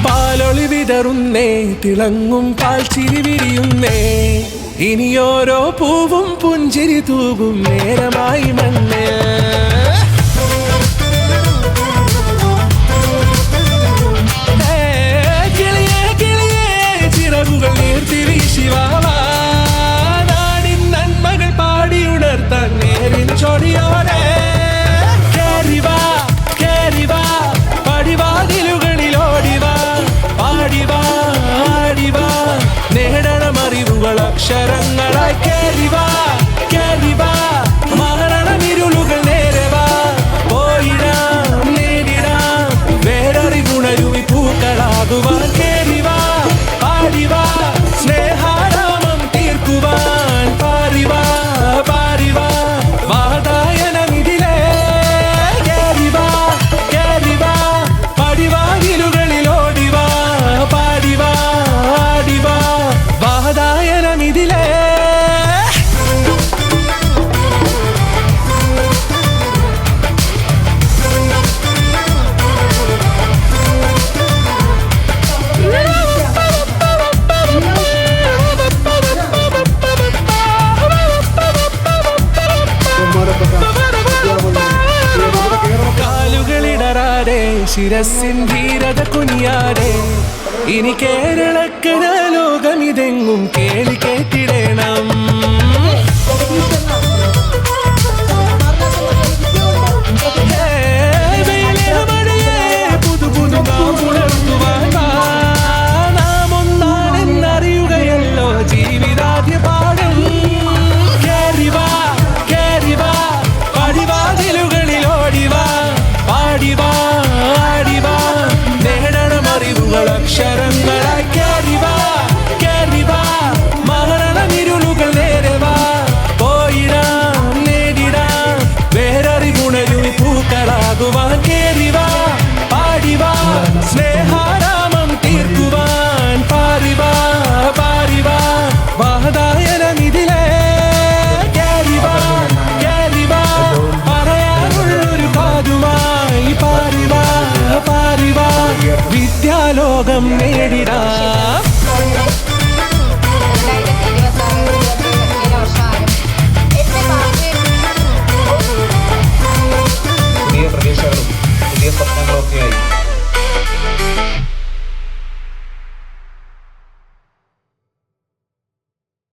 പാലൊളി വിതറുന്നേ, തിളങ്ങും പാൽച്ചിരി വിരിയുന്നേ, ഇനിയോരോ പൂവും പുഞ്ചിരി തൂകും നേരമായി മണ്ണ്. കിളിയേ കിളിയേ ചിറകുകൾ നീർത്തി വീശിവാവാ, നാടിൻ നന്മകൾ പാടിയുണർത്താൻ നേരിൻ ചൊടിയോടെ. കേറിവാ കേറിവാ പടിവാതിലുകളിലോടിവാ, പാടിവാ ആടിവാ നേടണമറിവുകൾ അക്ഷരങ്ങളായി. കേറിവാ കേറിവാ മരണമിരുളുകൾ നേരവാ, പോയിടാം നേരിടാം വേററിവുണരുവി പൂക്കളാകുവാൻ. കേറിവാ പാടിവാ സ്നേഹാരാമം തീർക്കുവാൻ, പാറിവാ പാറിവാ വാതായനമിതിലേ. കേറിവാ കേറിവാ പടിവാതിലുകളിലോടിവാ, പാടിവാ ആടിവാ വാതായനമിതിലേ. കാലുകളിടറാതെ ശിരസിൻ ധീരത കുനിയാതെ, ഇനി കേരളക്കര ലോകമിതെങ്ങും കേളി കേട്ടിടണം. പുതു പുതു പുലർത്തുവാൻ നാം ഒന്നാണെന്നറിയുകയല്ലോ ജീവിതാദ്യ പാഠം. കേറിവാ കേറിവാ പടിവാതിലുകളിലോടിവാ, പാടിവാ ആടിവാ നേടണമറിവുകൾ അക്ഷരങ്ങളായി. കേറിവാ കേറിവാ മരണമിരുളുകൾ നേരവാ, പോയിടാം നേരിടാം വേററിവുണരുവി പൂക്കളാകുവാൻ. കേറിവാ പാടിവാ സ്നേഹാരാമം തീർക്കുവാൻ, പാറിവാ പാറിവാ വാതായനമിതിലേ. കേറിവാ കേറിവാ പറയാനുള്ളൊരു കാതുമായി, പാറിവാ പാറിവാ വിദ്യാലോകം നേടിടാം.